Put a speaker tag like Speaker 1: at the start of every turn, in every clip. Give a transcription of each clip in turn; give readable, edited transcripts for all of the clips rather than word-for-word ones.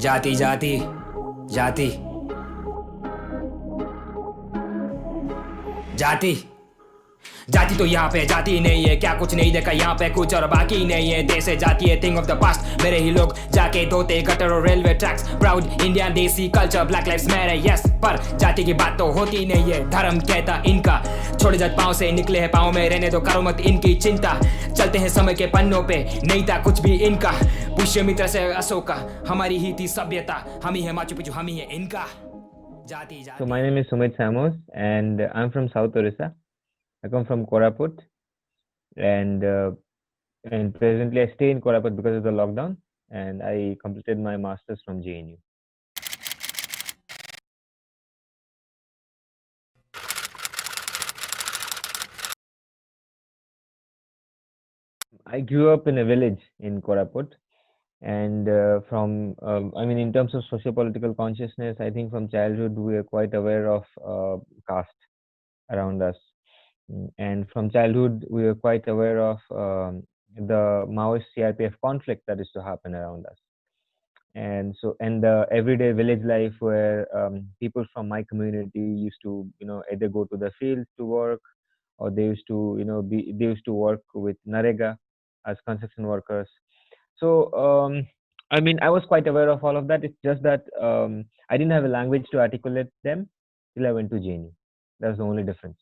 Speaker 1: जाति जाति जाति जाति जाति तो यहाँ पे जाति नहीं है, क्या कुछ नहीं देखा यहाँ पे कुछ और बाकी नहीं है। देश है जाति है थिंग ऑफ द पास्ट, मेरे ही लोग जाके धोते गटर और रेलवे ट्रैक्स। प्राउड इंडिया देसी culture black lives matter yes, पर जाति की बात तो होती नहीं है। धर्म कहता इनका छोड़े जात पाँव से निकले हैं पाँव में, रहने दो करो मत इनकी चिंता। चलते हैं समय के पन्नों पे, नहीं था कुछ भी इनका। पुष्यमित्र से अशोका, हमारी ही थी सभ्यता, हम ही है माचू पिचू, हम ही है इनका। जाति
Speaker 2: So
Speaker 1: जाति
Speaker 2: my name is Sumeet Samos, and I'm from South Orissa. I come from Koraput, and presently I stay in Koraput because of the lockdown, and I completed my masters from JNU. I grew up in a village in Koraput, and in terms of socio-political consciousness, I think from childhood we are quite aware of caste around us. And from childhood, we were quite aware of the Maoist CRPF conflict that is to happen around us. And the everyday village life where people from my community used to, either go to the fields to work, or they used to, they used to work with Narega as construction workers. So, I was quite aware of all of that. It's just that I didn't have a language to articulate them till I went to JNU. That's the only difference.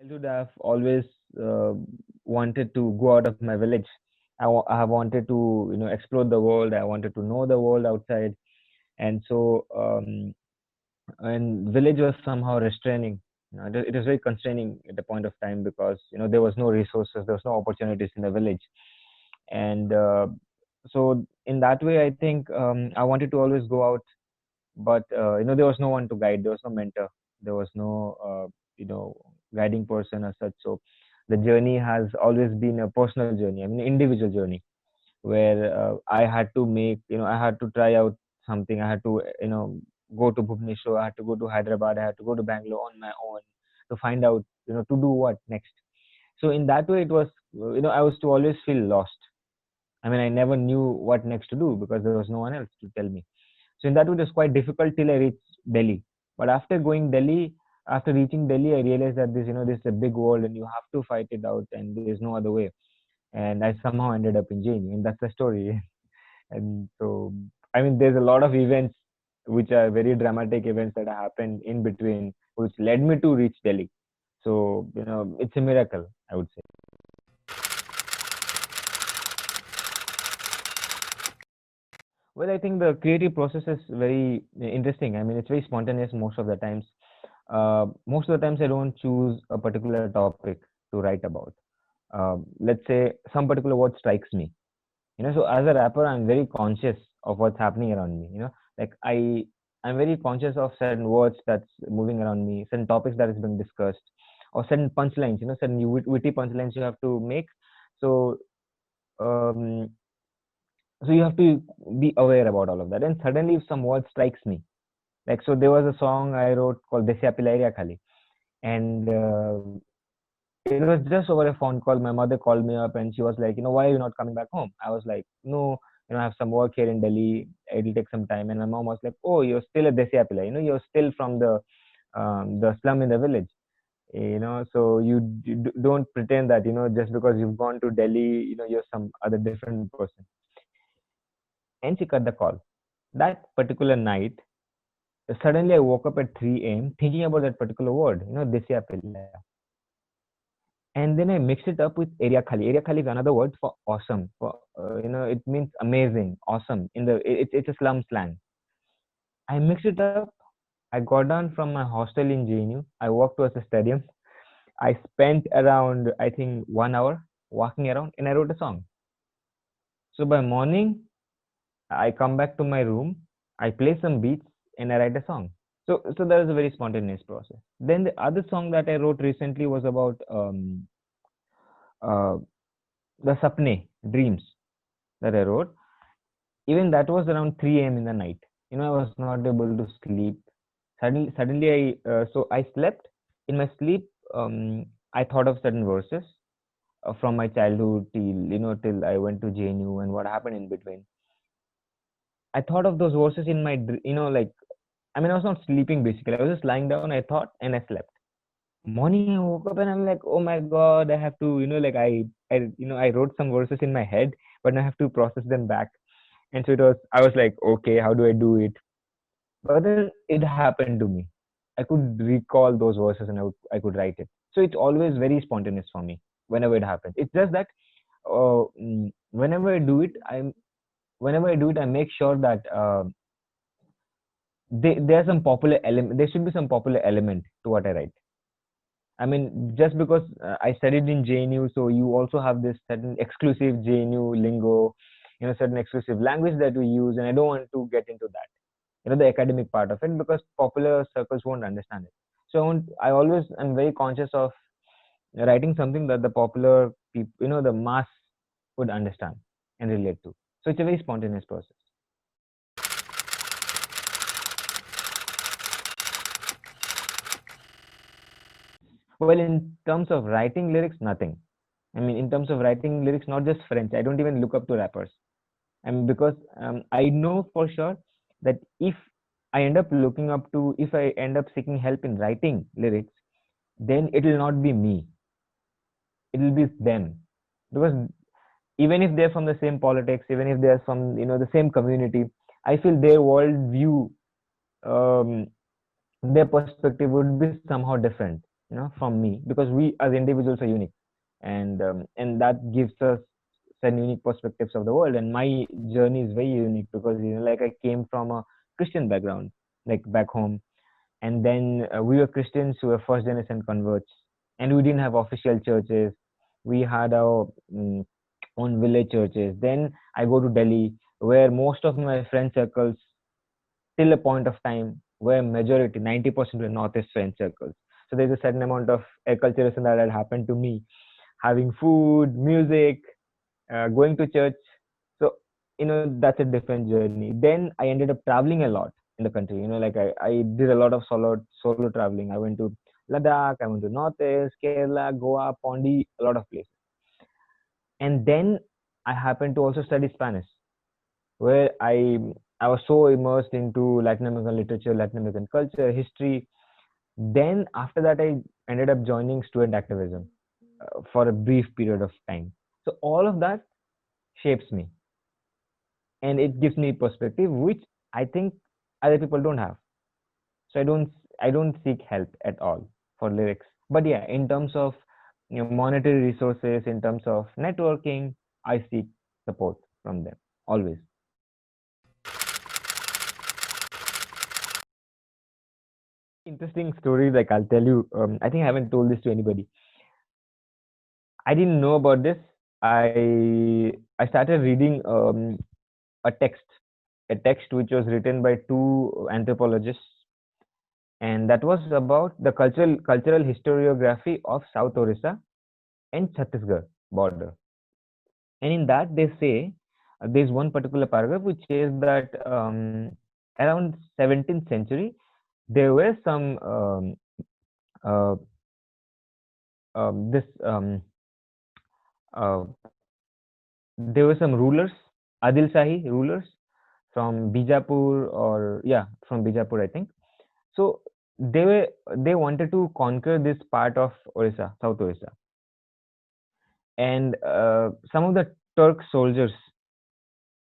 Speaker 2: Childhood, I've always wanted to go out of my village. I have wanted to, explore the world. I wanted to know the world outside, and so and village was somehow restraining. It was very constraining at the point of time because there was no resources, there was no opportunities in the village, and so in that way, I think I wanted to always go out, but there was no one to guide. There was no mentor. There was no guiding person as such. So the journey has always been a personal journey. I mean, individual journey where I had to make, I had to try out something. I had to, go to Bhubaneswar. I had to go to Hyderabad. I had to go to Bangalore on my own to find out, to do what next. So in that way, it was, I was to always feel lost. I mean, I never knew what next to do because there was no one else to tell me. So in that way, it was quite difficult till I reached Delhi. But after reaching Delhi, I realized that this is a big world and you have to fight it out, and there is no other way. And I somehow ended up in JNU, and that's the story. And so, I mean, there's a lot of events which are very dramatic events that happened in between, which led me to reach Delhi. So, it's a miracle, I would say. Well, I think the creative process is very interesting. I mean, it's very spontaneous most of the times. Most of the times, I don't choose a particular topic to write about. Let's say some particular word strikes me. So as a rapper, I'm very conscious of what's happening around me. Like I'm very conscious of certain words that's moving around me, certain topics that is being discussed, or certain punchlines. Certain witty punchlines you have to make. So um, so you have to be aware about all of that. And suddenly, if some word strikes me, like so, there was a song I wrote called "Desya Pilairia Khali," and it was just over a phone call. My mother called me up and she was like, why are you not coming back home? I was like, no, I have some work here in Delhi. It'll take some time. And my mom was like, oh, you're still a Desya Pillai. You're still from the slum in the village. So you don't pretend that, just because you've gone to Delhi, you're some other different person. And she cut the call. That particular night, suddenly I woke up at 3 a.m. thinking about that particular word, Desya Pillai. And then I mixed it up with area khali. Area khali is another word for awesome. For it means amazing, awesome. It's a slum slang. I mixed it up. I got down from my hostel in JNU. I walked towards the stadium. I spent around, I think, 1 hour walking around, and I wrote a song. So by morning, I come back to my room. I play some beats and I write a song. So that was a very spontaneous process. Then the other song that I wrote recently was about uh, the sapne, dreams that I wrote. Even that was around 3 a.m. in the night. I was not able to sleep. Suddenly, I slept. In my sleep, I thought of certain verses from my childhood till I went to JNU and what happened in between. I thought of those verses in my like, I mean, I was not sleeping basically. I was just lying down. I thought and I slept. Morning I woke up and I'm like, oh my god, I have to like I wrote some verses in my head, but I have to process them back. And so I was like, okay, how do I do it? But then it happened to me. I could recall those verses and I could write it. So it's always very spontaneous for me whenever it happens. It's just that whenever I do it, I make sure that there's some popular element. There should be some popular element to what I write. I mean, just because I studied in JNU, so you also have this certain exclusive JNU lingo, certain exclusive language that we use, and I don't want to get into that, the academic part of it, because popular circles won't understand it. So I always am very conscious of writing something that the popular people, the mass would understand and relate to. So it's a very spontaneous process. Well, in terms of writing lyrics, nothing. I mean, in terms of writing lyrics, not just French, I don't even look up to rappers. And because I know for sure that if I end up seeking help in writing lyrics, then it will not be me, it will be them. Because even if they're from the same politics, even if they're from the same community, I feel their world view, um, their perspective would be somehow different, from me, because we as individuals are unique, and that gives us some unique perspectives of the world. And my journey is very unique because like I came from a Christian background, like back home, and then we were Christians who were first generation converts, and we didn't have official churches. We had our own village churches. Then I go to Delhi, where most of my friend circles, till a point of time, where majority 90% were Northeast friend circles. So there's a certain amount of acculturation that had happened to me, having food, music, going to church. So that's a different journey. Then I ended up traveling a lot in the country. Like I did a lot of solo traveling. I went to Ladakh, I went to Northeast, Kerala, Goa, Pondi, a lot of places. And then I happened to also study Spanish, where I was so immersed into Latin American literature, Latin American culture, history. Then after that, I ended up joining student activism for a brief period of time. So all of that shapes me, and it gives me perspective, which I think other people don't have. So I don't seek help at all for lyrics. But yeah, in terms of monetary resources, in terms of networking, I seek support from them always. Interesting story, like I'll tell you. I think I haven't told this to anybody. I didn't know about this. I started reading a text, a text which was written by two anthropologists, and that was about the cultural historiography of South Orissa and Chhattisgarh border. And in that they say there's one particular paragraph which says that around 17th century there were some uh, this uh, there were some rulers, Adil Shahi rulers from Bijapur, or yeah, from Bijapur, I think. So they wanted to conquer this part of Orissa, South Orissa, and some of the Turk soldiers,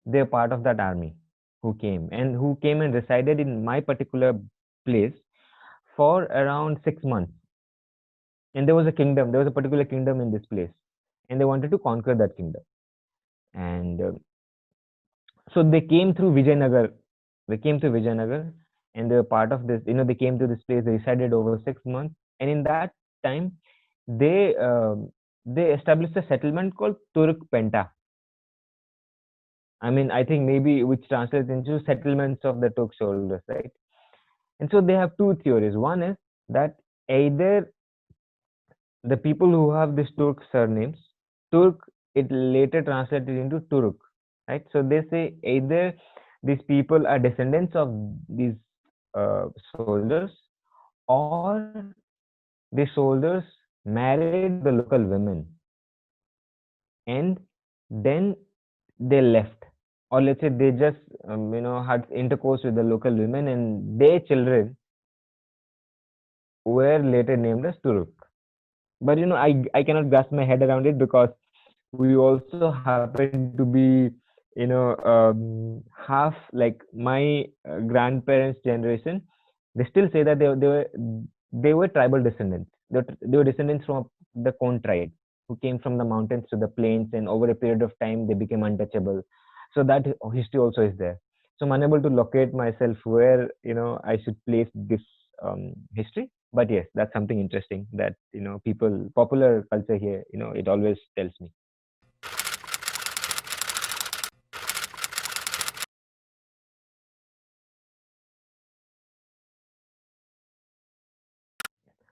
Speaker 2: they're part of that army who came and resided in my particular place for around 6 months. And there was a particular kingdom in this place, and they wanted to conquer that kingdom. And so they came through Vijayanagar. They came to Vijayanagar, and they were part of this. They came to this place. They resided over 6 months, and in that time, they they established a settlement called Turk Penta. I mean, I think maybe which translates into settlements of the Turk soldiers, right? And so they have two theories. One is that either the people who have these Turk surnames, Turk, it later translated into Turuk, right? So they say either these people are descendants of these soldiers, or the soldiers married the local women, and then they left, or let's say they just had intercourse with the local women, and their children were later named as Turuk. But I cannot grasp my head around it, because we also happen to be half like my grandparents generation. They still say that they were tribal descendants. They were descendants from the Kon tribe, who came from the mountains to the plains, and over a period of time they became untouchable. So that history also is there. So I'm unable to locate myself where I should place this history. But yes, that's something interesting that people popular culture here, it always tells me.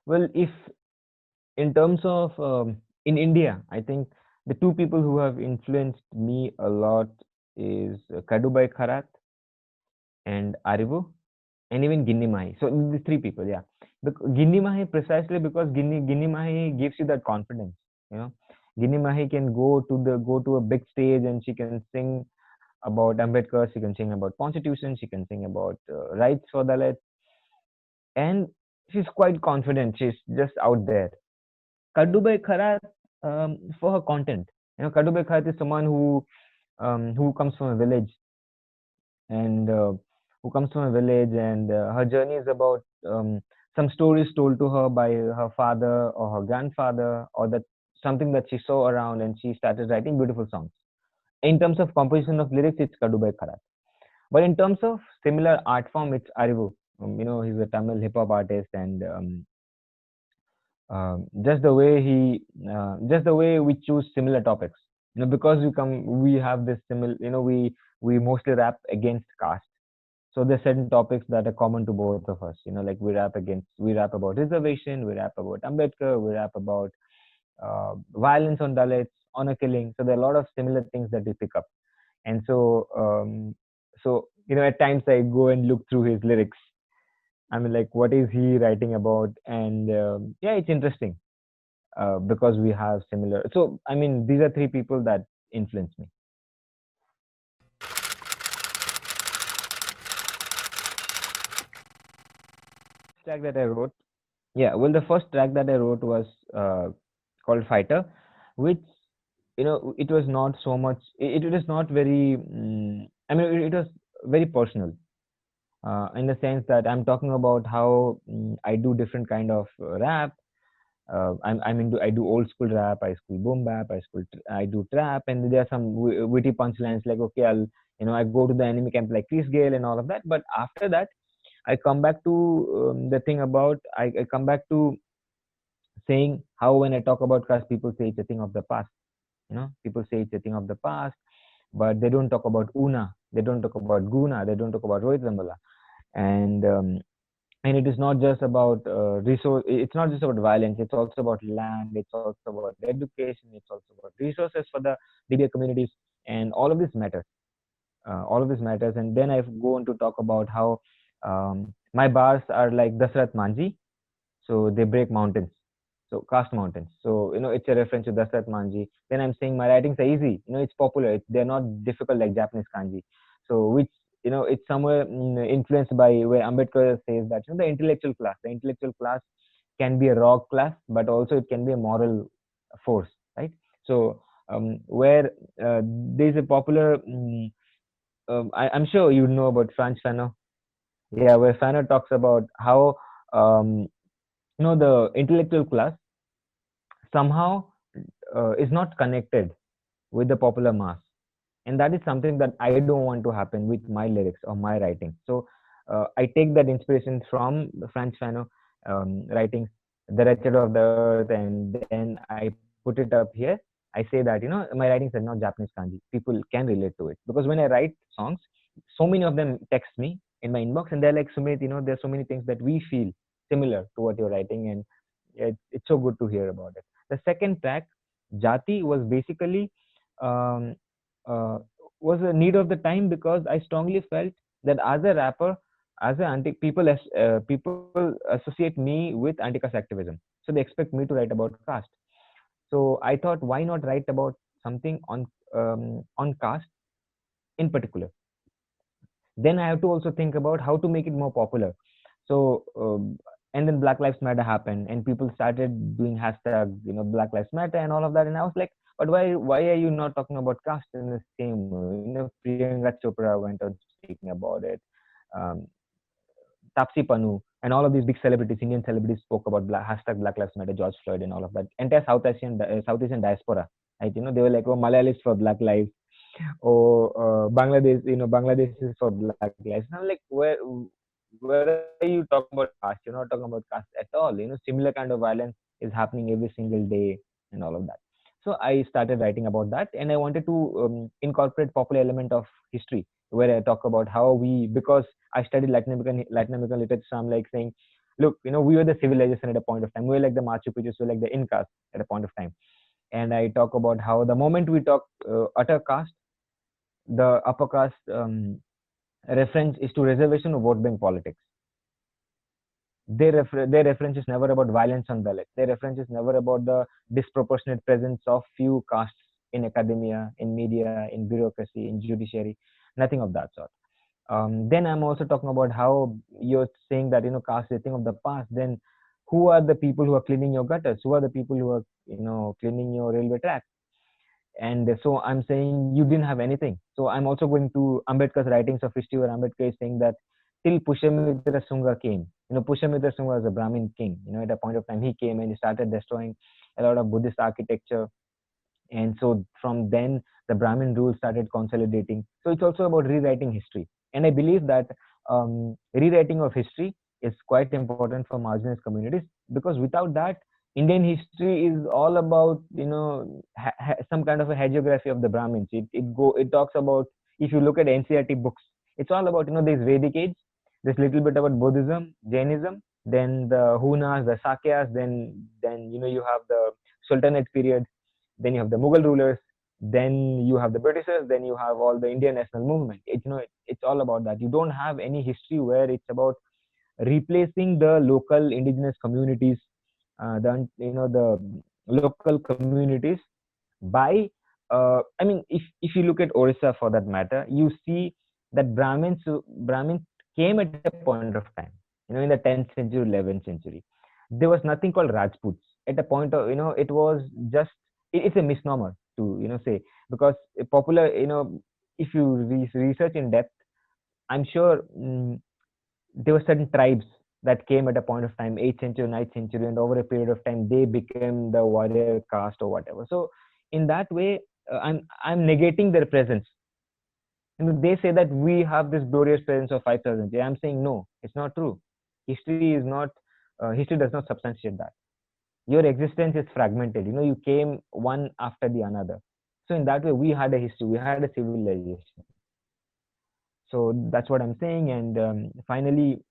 Speaker 2: Well, if in terms of in India, I think the two people who have influenced me a lot is Kadubai Kharat and Arivu, and even Ginni Mahi. So these three people, yeah. Ginni Mahi, precisely because Ginni Mahi gives you that confidence. You know, Ginni Mahi can go to a big stage, and she can sing about Ambedkar, she can sing about constitution, she can sing about rights for Dalits, and she's quite confident. She's just out there. Kadubai Kharat, for her content. Kadubai Kharat is someone who comes from a village, and her journey is about some stories told to her by her father or her grandfather, or that something that she saw around, and she started writing beautiful songs. In terms of composition of lyrics, it's Kadubai Kharat. But in terms of similar art form, it's Arivu. He's a Tamil hip hop artist, and just the way we choose similar topics. Because we have this similar. We mostly rap against caste. So there's certain topics that are common to both of us. Like we rap about reservation, we rap about Ambedkar, we rap about violence on Dalits, honor killing. So there are a lot of similar things that we pick up. And so at times I go and look through his lyrics. I mean, like, what is he writing about? And yeah, it's interesting because we have similar. So I mean, these are three people that influence me. Track that I wrote. Yeah, well, the first track that I wrote was called Fighter, which it was not so much. It was not very. I mean, it was very personal. In the sense that I'm talking about how I do different kind of rap. I do old school rap, I school boom bap, I do trap, and there are some witty punchlines like, okay, I go to the enemy camp like Chris Gale and all of that. But after that, I come back to the thing about I come back to saying how when I talk about caste, people say it's a thing of the past. People say it's a thing of the past, but they don't talk about Una, they don't talk about Guna, they don't talk about Rohit Rambala, and it is not just about resource. It's not just about violence. It's also about land. It's also about education. It's also about resources for the DBA communities, and all of this matters. All of this matters. And then I go on to talk about how my bars are like Dasrath Manjhi, so they break mountains, so caste mountains. So it's a reference to Dasrath Manjhi. Then I'm saying my writings are easy. It's popular. They're not difficult like Japanese kanji. So which it's somewhere influenced by where Ambedkar says that the intellectual class can be a raw class, but also it can be a moral force, right? So where there's a popular, I'm sure you know about Franz Fanon. Yeah, where Fanon talks about how the intellectual class somehow is not connected with the popular mass, and that is something that I don't want to happen with my lyrics or my writing. So I take that inspiration from Franz Fanon writings, The Wretched of the Earth, and then I put it up here. I say that my writings are not Japanese kanji. People can relate to it, because when I write songs, so many of them text me in my inbox, and they're like, Sumit, there's so many things that we feel similar to what you're writing, and it's so good to hear about it. The second track, Jati, was basically um, uh, was a need of the time, because I strongly felt that as a rapper, as a people associate me with anti-caste activism. So they expect me to write about caste. So I thought, why not write about something on caste in particular? Then I have to also think about how to make it more popular. So and then Black Lives Matter happened, and people started doing hashtag, Black Lives Matter and all of that. And I was like, but why are you not talking about caste in the same way? Priyanka Chopra went on speaking about it. Um, Tapsi Pannu and all of these big celebrities, Indian celebrities, spoke about hashtag Black Lives Matter, George Floyd, and all of that. Entire South Asian diaspora, right? They were like, oh, Malayalis for Black lives, or Bangladesh, Bangladesh is for Black lives. And I'm like, where are you talking about caste? You're not talking about caste at all. Similar kind of violence is happening every single day and all of that. So I started writing about that, and I wanted to incorporate popular element of history, where I talk about how because I studied Latin American literature. So I'm like saying, look, we were the civilization at a point of time. We were like the Machu Picchu, we were like the Incas at a point of time. And I talk about how the moment we talk utter caste, the upper caste reference is to reservation of vote bank politics. Their reference is never about violence on Dalits. Their reference is never about the disproportionate presence of few castes in academia, in media, in bureaucracy, in judiciary, nothing of that sort. Then I'm also talking about how you're saying that caste is a thing of the past. Then who are the people who are cleaning your gutters? Who are the people who are cleaning your railway tracks? And so I'm saying you didn't have anything. So I'm also going to Ambedkar's writings of history, where Ambedkar is saying that till Pushyamitra Sunga came. Pushyamitra Sunga was a Brahmin king. At a point of time he came and he started destroying a lot of Buddhist architecture. And so from then the Brahmin rule started consolidating. So it's also about rewriting history. And I believe that rewriting of history is quite important for marginalized communities, because without that, Indian history is all about some kind of a hagiography of the Brahmins. It talks about, if you look at NCERT books, it's all about this Vedic age. There's little bit about Buddhism, Jainism, then the Hunas, the Sakyas, then you have the Sultanate period, then you have the Mughal rulers, then you have the Britishers, then you have all the Indian national movement. It's all about that. You don't have any history where it's about replacing the local indigenous communities, the local communities by if you look at Orissa for that matter, you see that Brahmins came at a point of time, in the 10th century, 11th century. There was nothing called Rajputs at a point of, it was just, it's a misnomer to say, because popular, if you research in depth, I'm sure there were certain tribes that came at a point of time, 8th century, 9th century, and over a period of time they became the warrior caste or whatever. So in that way, I'm negating their presence. They say that we have this glorious presence of 5,000. I'm saying no, it's not true. History does not substantiate that. Your existence is fragmented. You came one after the another. So in that way, we had a history, we had a civilization. So that's what I'm saying. And finally,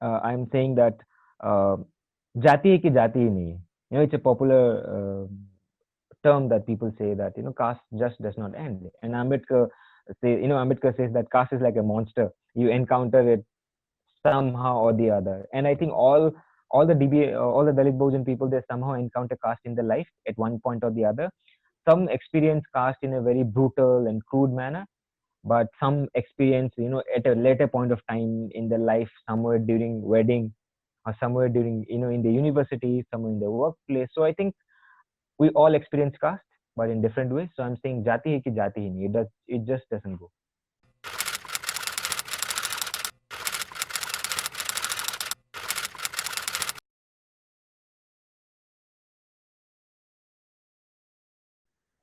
Speaker 2: I'm saying that jati hai ki jati hi nahi hai. It's a popular term that people say that caste just does not end. And Ambedkar says that caste is like a monster. You encounter it somehow or the other. And I think all the Dalit Bojan people, they somehow encounter caste in their life at one point or the other. Some experience caste in a very brutal and crude manner, but some experience at a later point of time in their life, somewhere during wedding, or somewhere during in the university, somewhere in the workplace. So I think we all experience caste, but in different ways. So I'm saying jati hai ki jati hi nahi. It just doesn't go.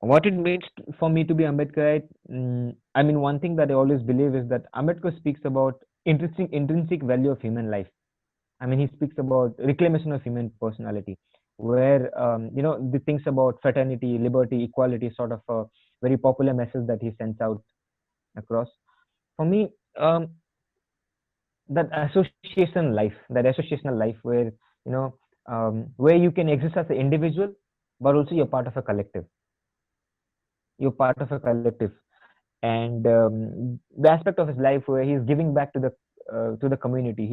Speaker 2: What it means for me to be Ambedkarite, one thing that I always believe is that Ambedkar speaks about intrinsic value of human life. He speaks about reclamation of human personality, where the things about fraternity, liberty, equality is sort of a very popular message that he sends out across. For me, that associational life where where you can exist as an individual, but also you're part of a collective. You're part of a collective, and the aspect of his life where he's giving back to the community.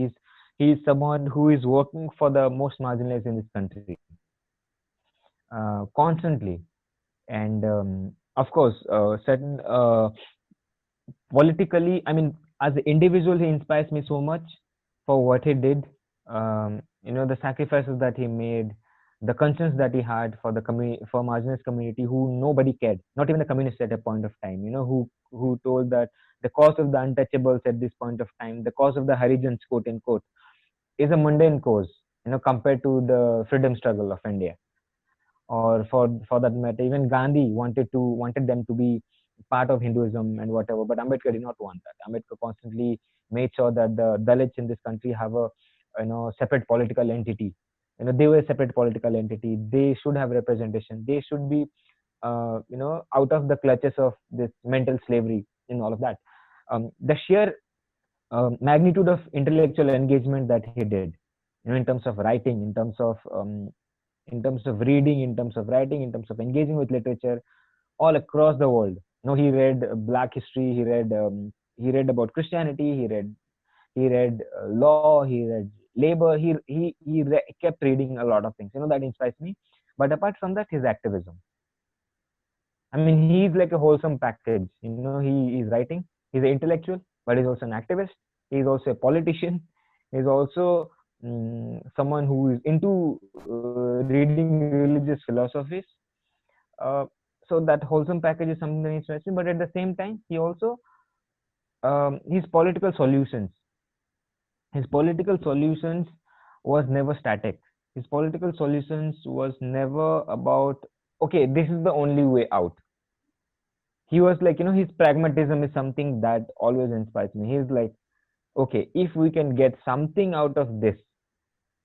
Speaker 2: He is someone who is working for the most marginalized in this country, constantly. And of course, certain politically, I mean, as an individual, he inspires me so much for what he did. The sacrifices that he made, the concerns that he had for the for marginalized community who nobody cared, not even the communists at a point of time. Who told that the cause of the untouchables at this point of time, the cause of the Harijans, quote unquote, is a mundane cause. Compared to the freedom struggle of India, or for that matter, even Gandhi wanted them to be part of Hinduism and whatever. But Ambedkar did not want that. Ambedkar constantly made sure that the Dalits in this country have a separate political entity. They were a separate political entity. They should have representation. They should be out of the clutches of this mental slavery and all of that. The sheer magnitude of intellectual engagement that he did, in terms of writing, in terms of reading, in terms of writing, in terms of engaging with literature all across the world. He read Black history. He read about Christianity. He read law. He read labor. He kept reading a lot of things. That inspires me. But apart from that, his activism. I mean, he's like a wholesome package. He is writing. He's an intellectual, but he's also an activist. He's also a politician. He's also someone who is into reading religious philosophies. Uh, so that wholesome package is something that interests me. But at the same time, he also his political solutions. His political solutions was never static. His political solutions was never about, okay, this is the only way out. He was like, his pragmatism is something that always inspires me. He's like, okay, if we can get something out of this,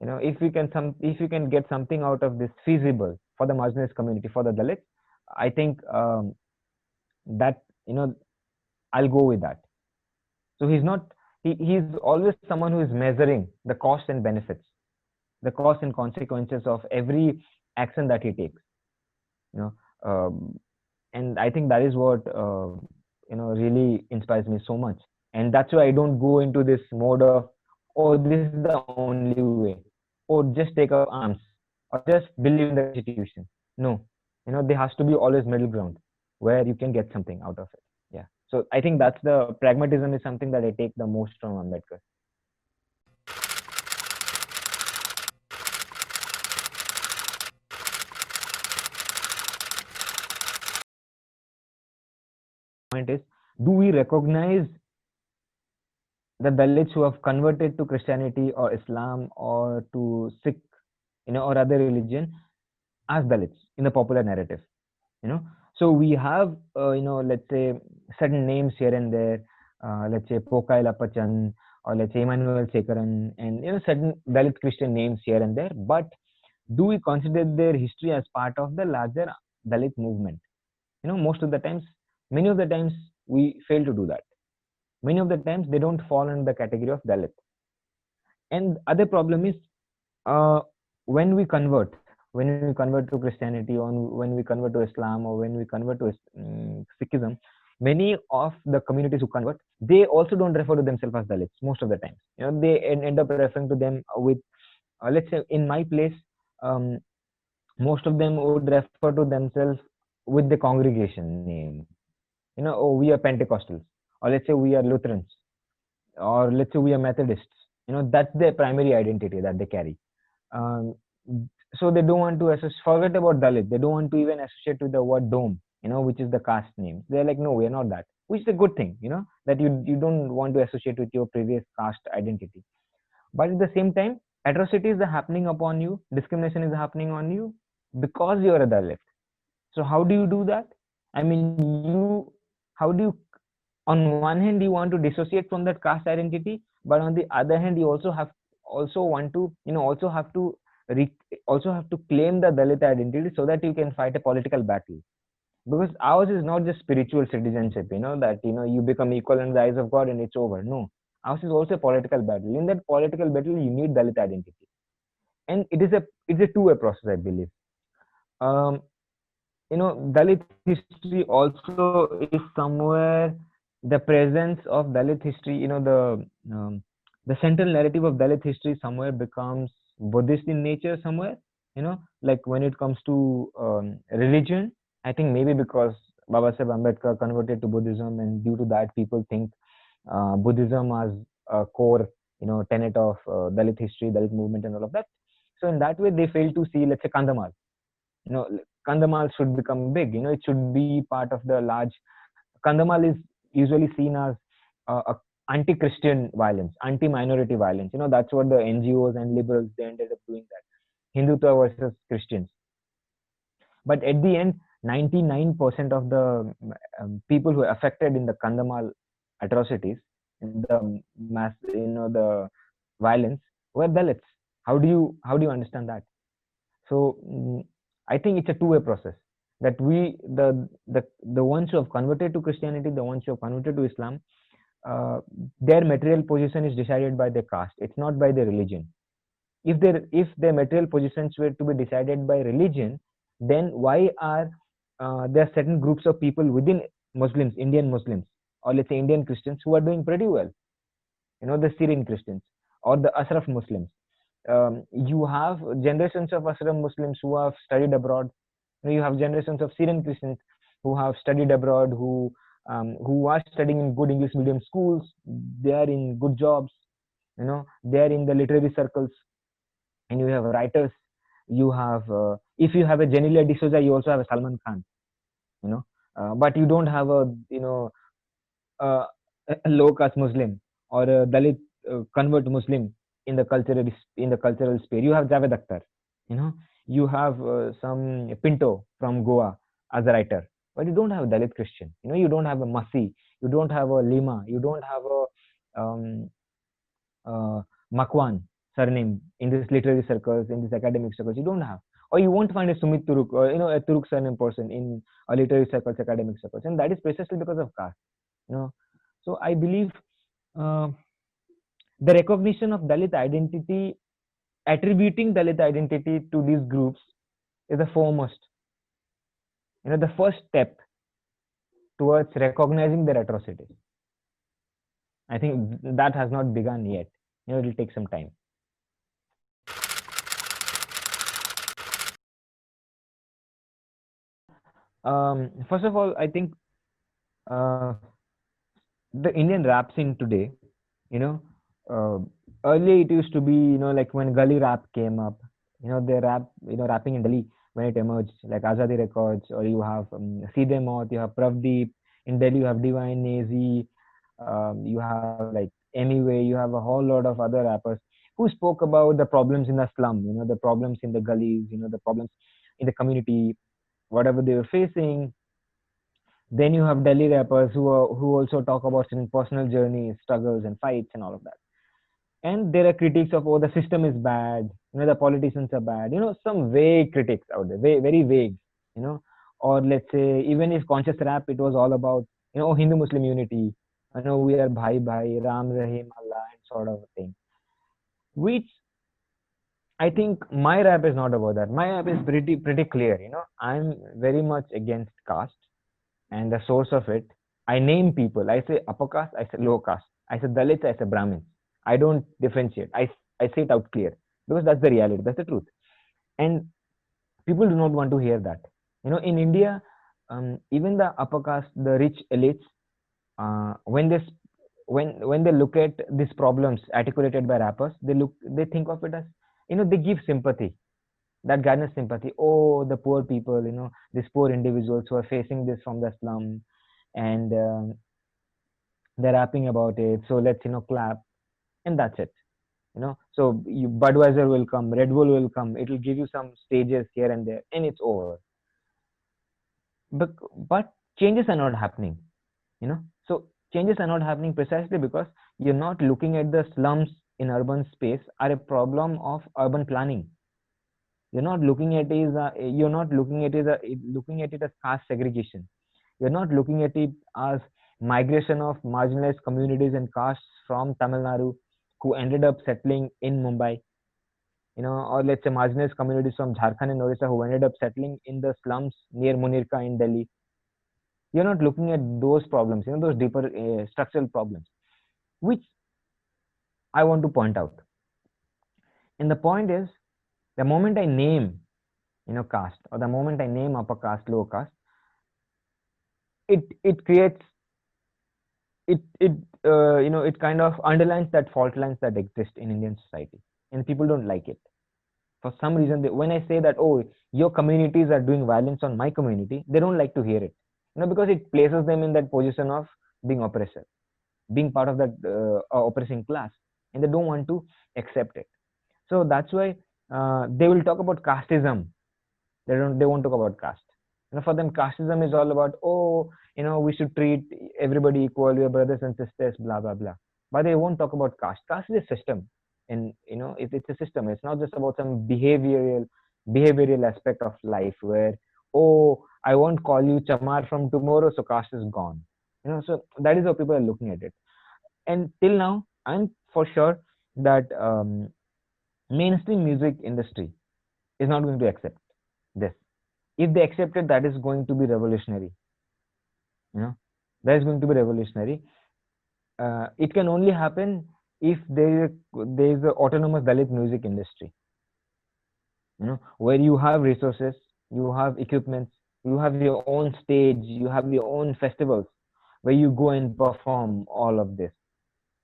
Speaker 2: if we can get something out of this feasible for the marginalized community, for the Dalits, I think that I'll go with that. So he's always someone who is measuring the costs and benefits, the costs and consequences of every action that he takes. You know, and I think that is what really inspires me so much. And that's why I don't go into this mode of, oh, this is the only way, or just take up arms, or just believe in the constitution. No, there has to be always middle ground where you can get something out of it. Yeah. So I think that's the pragmatism is something that I take the most from Ambedkar. Point is, do we recognize the Dalits who have converted to Christianity or Islam or to Sikh, or other religion as Dalits in the popular narrative? So we have, let's say certain names here and there, let's say Pokai Lapachan, or let's say Emmanuel Sekaran, and certain Dalit Christian names here and there. But do we consider their history as part of the larger Dalit movement? Most of the times, many of the times, we fail to do that. Many of the times, they don't fall in the category of Dalit. And other problem is, uh, when we convert to Christianity, or when we convert to Islam, or when we convert to Sikhism, many of the communities who convert, they also don't refer to themselves as Dalits most of the time. They end up referring to them with, let's say, in my place, um, most of them would refer to themselves with the congregation name. Oh, we are Pentecostals, or let's say we are Lutherans, or let's say we are Methodists. That's their primary identity that they carry. Um, so they don't want to forget about Dalit. They don't want to even associate with the word dome, which is the caste name. They're like, no, we're not that, which is a good thing, that you don't want to associate with your previous caste identity. But at the same time, atrocities are happening upon you, discrimination is happening on you because you're a Dalit. So how do you do that? I mean, how do you, on one hand, you want to dissociate from that caste identity, but on the other hand, you also want to, also have to claim the Dalit identity so that you can fight a political battle. Because ours is not just spiritual citizenship, that you become equal in the eyes of God and it's over. No, ours is also a political battle. In that political battle, you need Dalit identity, and it's a two-way process, I believe. Um, Dalit history also is somewhere, the presence of Dalit history, the the central narrative of Dalit history somewhere becomes Buddhist in nature somewhere, like when it comes to religion. I think maybe because Baba Sahib Ambedkar converted to Buddhism, and due to that, people think Buddhism as a core, tenet of Dalit history, Dalit movement, and all of that. So in that way, they fail to see, let's say, Kandamal. Kandamal should become big. It should be part of the large. Kandamal is usually seen as a anti-Christian violence, anti-minority violence. That's what the NGOs and liberals, they ended up doing that. Hindutva versus Christians. But at the end, 99% of the people who are affected in the Kandamal atrocities, the mass, the violence, were Dalits. How do you understand that? So I think it's a two-way process. That the ones who have converted to Christianity, the ones who have converted to Islam, uh, their material position is decided by their caste. It's not by their religion. If their material positions were to be decided by religion, then why are there certain groups of people within Muslims, Indian Muslims, or let's say Indian Christians, who are doing pretty well? The Syrian Christians or the Ashraf Muslims. You have generations of Ashraf Muslims who have studied abroad. You have generations of Syrian Christians who have studied abroad, who are studying in good English medium schools. They are in good jobs. They are in the literary circles, and you have writers. You have, if you have a Genelia D'Souza, you also have a Salman Khan. But you don't have uh, a low caste Muslim or a Dalit convert Muslim in the cultural sphere. You have Javed Akhtar. You know, you have some Pinto from Goa as a writer, but you don't have a Dalit Christian. You don't have a Masi. You don't have a Lima. You don't have a uh, Makwan surname in these literary circles, in these academic circles. You don't have, or you won't find a Sumit Turuk or a Turuk surname person in literary circles, academic circles, and that is precisely because of caste. You know, so I believe uh, the recognition of Dalit identity, attributing Dalit identity to these groups, is the foremost. The first step towards recognizing their atrocities. I think that has not begun yet. It will take some time. First of all, I think uh, the Indian rap scene today, you know, uh, earlier it used to be, like when gully rap came up, the rapping in Delhi when it emerged, like Azadi Records, or you have Seedhe Maut, you have Pravdeep. In Delhi, you have Divine Nazi, you have like Emiway, you have a whole lot of other rappers who spoke about the problems in the slum, the problems in the gullies, the problems in the community, whatever they were facing. Then you have Delhi rappers who also talk about certain personal journeys, struggles, and fights, and all of that. And there are critiques of, oh, the system is bad, the politicians are bad, some vague critics out there, very vague, you know. Or let's say, even if conscious rap, it was all about, Hindu Muslim unity, we are bhai bhai, Ram Rahim Allah, and sort of thing. Which I think my rap is not about that. My rap is pretty clear, I'm very much against caste and the source of it. I name people. I say upper caste, I say lower caste. I say Dalits, I say Brahmins. I don't differentiate. I say it out clear because that's the reality. That's the truth. And people do not want to hear that. In India, even the upper caste, the rich elites, when they look at these problems articulated by rappers, they think of it as, they give sympathy, that garners sympathy. Oh, the poor people, these poor individuals who are facing this from the slum, and they're rapping about it. So let's clap, and that's it. So Budweiser will come, Red Bull will come. It will give you some stages here and there, and it's over. But changes are not happening. So changes are not happening precisely because you're not looking at the slums in urban space are a problem of urban planning. You're not looking at it as caste segregation. You're not looking at it as migration of marginalized communities and castes from Tamil Nadu who ended up settling in Mumbai, or let's say marginalized communities from Jharkhand and Orissa who ended up settling in the slums near Munirka in Delhi. You're not looking at those problems, those deeper structural problems, which I want to point out. And the point is, the moment I name, caste, or the moment I name upper caste, lower caste, it creates it kind of underlines that fault lines that exist in Indian society, and people don't like it. For some reason, when I say that, oh, your communities are doing violence on my community, they don't like to hear it, because it places them in that position of being oppressor, being part of that oppressing class, and they don't want to accept it. So that's why they will talk about casteism. They won't talk about caste. For them, casteism is all about, oh, we should treat everybody equal, we are brothers and sisters, blah blah blah. But they won't talk about caste. Caste is a system, and it's a system. It's not just about some behavioral aspect of life where, oh, I won't call you Chamar from tomorrow, so caste is gone. So that is how people are looking at it. And till now, I'm for sure that mainstream music industry is not going to accept this. If they accept it, that is going to be revolutionary. You know, that is going to be revolutionary. It can only happen if there is a autonomous Dalit music industry. Where you have resources, you have equipments, you have your own stage, you have your own festivals where you go and perform all of this.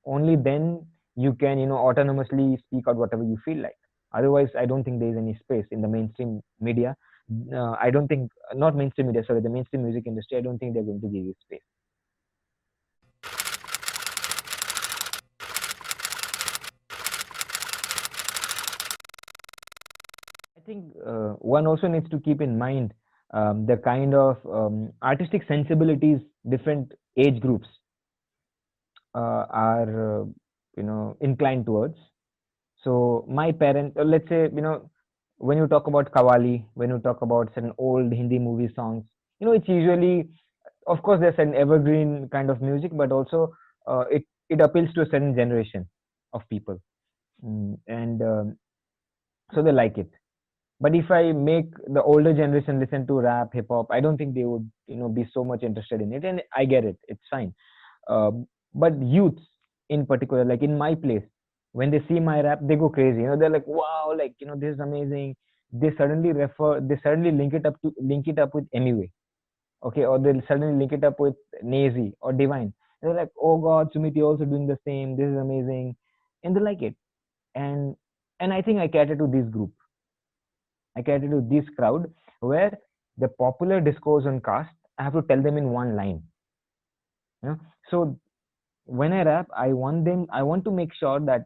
Speaker 2: Only then you can, autonomously speak out whatever you feel like. Otherwise, I don't think there is any space in the mainstream media. I don't think, not mainstream media, sorry, the mainstream music industry, I don't think they're going to give you space. I think one also needs to keep in mind the kind of artistic sensibilities different age groups are, inclined towards. So my parents, let's say, when you talk about Kawali, when you talk about certain old Hindi movie songs, it's usually, of course, there's an evergreen kind of music, but also it appeals to a certain generation of people, and so they like it. But if I make the older generation listen to rap, hip hop, I don't think they would, be so much interested in it. And I get it; it's fine. Uh, but youths, in particular, like in my place, when they see my rap, they go crazy. They're like, "Wow, like this is amazing." They suddenly link it up with Anyway, okay, or they'll suddenly link it up with Nazy or Divine. They're like, "Oh God, Sumit, you're also doing the same. This is amazing," and they like it. And I think I cater to this group. I cater to this crowd where the popular discourse on caste, I have to tell them in one line. You know? So when I rap, I want to make sure that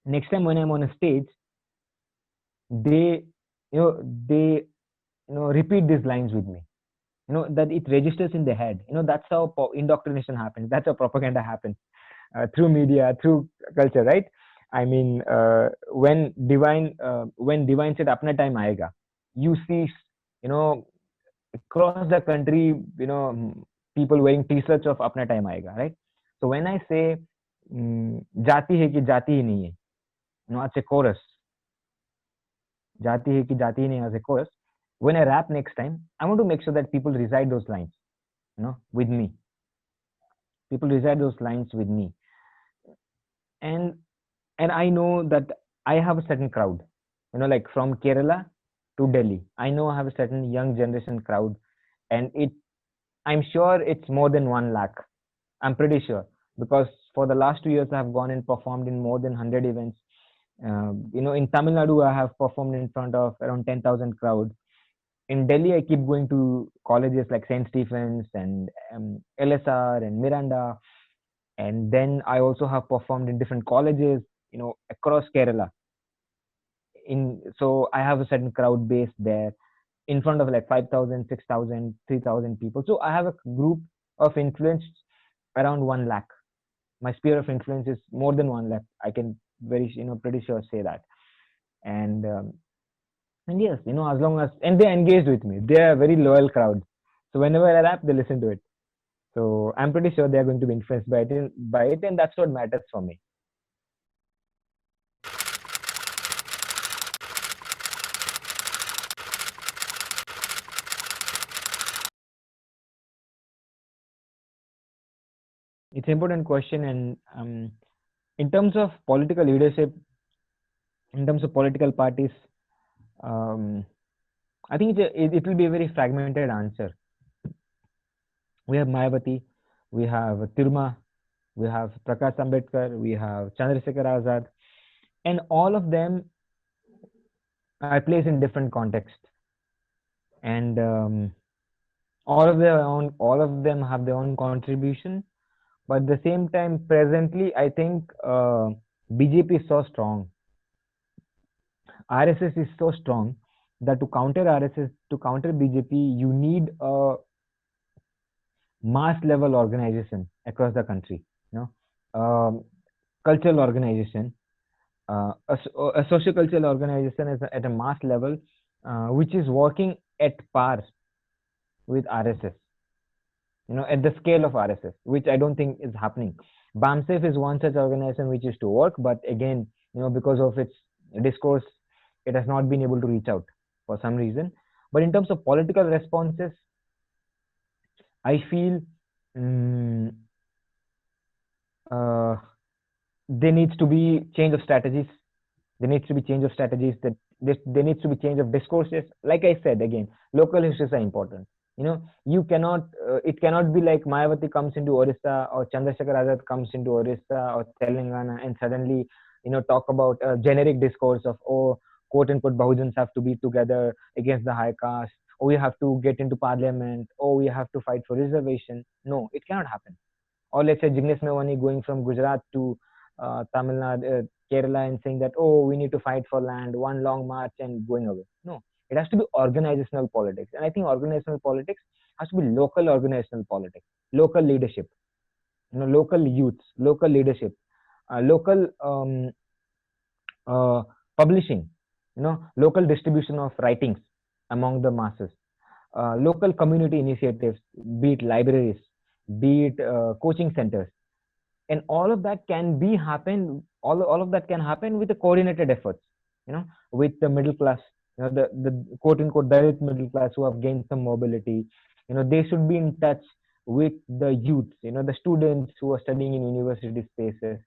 Speaker 2: next time when I'm on a stage, they, they, repeat these lines with me. That it registers in their head. That's how indoctrination happens. That's how propaganda happens through media, through culture, right? I mean, when Divine said "Apna time aayega," you see, you know, across the country, people wearing t-shirts of "Apna time aayega," right? So when I say "Jati hai ki jati hi nahi hai," as a chorus, "Jati hai ki jati hi nahi hai" as a chorus. When I rap next time, I want to make sure that people recite those lines, with me. People recite those lines with me, and I know that I have a certain crowd, like from Kerala to Delhi. I know I have a certain young generation crowd, and I'm sure it's more than 1 lakh. I'm pretty sure because for the last 2 years I have gone and performed in more than 100 events. In Tamil Nadu I have performed in front of around 10,000 crowd. In Delhi I keep going to colleges like Saint Stephen's and LSR and Miranda, and then I also have performed in different colleges, across Kerala. So I have a certain crowd base there in front of like 5,000, 6,000, 3,000 people. So I have a group of influence around 1 lakh. My sphere of influence is more than 1 lakh. I can pretty sure say that. And yes, as long as, and they engaged with me, they are a very loyal crowd. So whenever I rap, they listen to it. So I'm pretty sure they are going to be influenced by it, and that's what matters for me. It's an important question, and In terms of political leadership, in terms of political parties, um, I think it will be a very fragmented answer. We have Mayawati, we have Tiruma, we have Prakash Ambedkar, we have Chandrasekhar Azad, and all of them are placed in different contexts, and all of them have their own contribution. But at the same time, presently, I think BJP is so strong, RSS is so strong that to counter RSS, to counter BJP, you need a mass level organization across the country. You know, cultural organization, a socio-cultural organization is at a mass level, which is working at par with RSS. You know, at the scale of RSS, which I don't think is happening. BAMSEF is one such organization which is to work, but again, you know, because of its discourse, it has not been able to reach out for some reason. But in terms of political responses, I feel there needs to be change of strategies. There needs to be change of strategies. That there needs to be change of discourses. Like I said, again, local histories are important. You know, you cannot. It cannot be like Mayawati comes into Orissa or Chandrasekhar Azad comes into Orissa or Telangana and suddenly, you know, talk about a generic discourse of, oh, quote unquote Bahujans have to be together against the high caste. Oh, we have to get into parliament. Oh, we have to fight for reservation. No, it cannot happen. Or let's say Jignesh Mewani going from Gujarat to Tamil Nadu, Kerala, and saying that, oh, we need to fight for land, one long march and going away. No, it has to be organizational politics. And I think organizational politics has to be local organizational politics, local leadership, you know, local youths, local leadership, local publishing, you know, local distribution of writings among the masses, local community initiatives, be it libraries, be it coaching centers, and all of that can be happen. All of that can happen with the coordinated efforts. You know, with the middle class, you know, the quote unquote Dalit middle class who have gained some mobility. You know, they should be in touch with the youth. You know, the students who are studying in university spaces,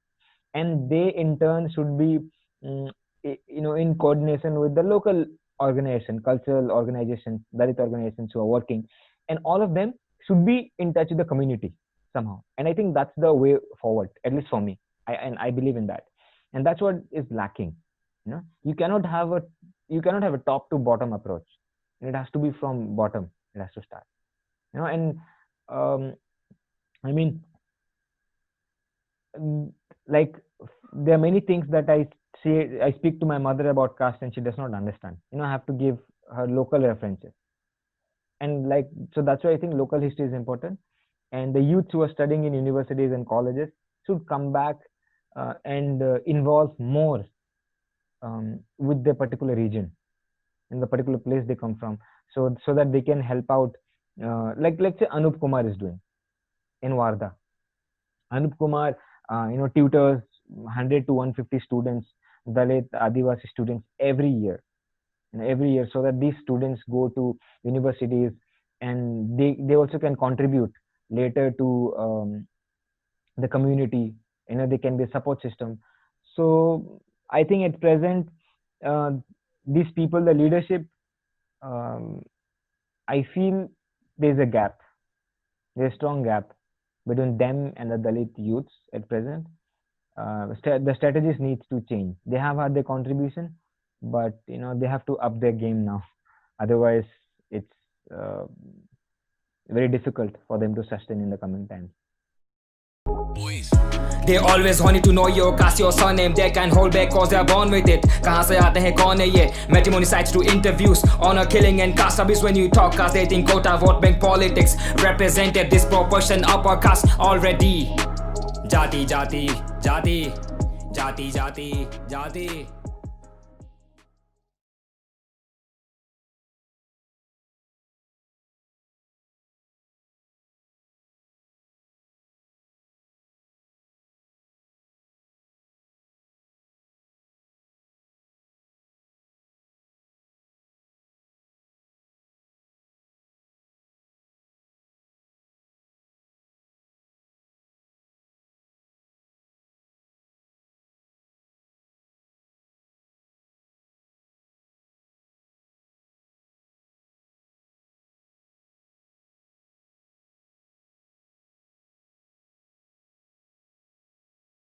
Speaker 2: and they in turn should be, you know, in coordination with the local organization, cultural organizations, Dalit organizations who are working, and all of them should be in touch with the community somehow. And I think that's the way forward, at least for me. I believe in that, and that's what is lacking. You know, you cannot have a top to bottom approach. It has to be from bottom. It has to start. You know, and I mean, like there are many things that I speak to my mother about caste and she does not understand. You know, I have to give her local references. And like, so that's why I think local history is important. And the youths who are studying in universities and colleges should come back and involve more with their particular region, in the particular place they come from, so that they can help out. Like let's say Anup Kumar is doing in Warda. Anup Kumar, you know, tutors 100 to 150 students, Dalit, Adivasi students every year, so that these students go to universities and they also can contribute later to the community. You know, they can be a support system. So I think at present, these people, the leadership, I feel there's a gap. There's a strong gap between them and the Dalit youths at present. The strategies needs to change. They have had their contribution, but you know, they have to up their game now. Otherwise, it's very difficult for them to sustain in the coming times.
Speaker 1: They always wanted to know your caste, your surname. They can hold back cause they're born with it. कहाँ से आते हैं कौन है ये? Matrimony sites to interviews, honor killing and caste abuse. When you talk caste, they think quota vote bank politics. Represented disproportion upper caste already. Jati, jati, jati, jati, jati, jati.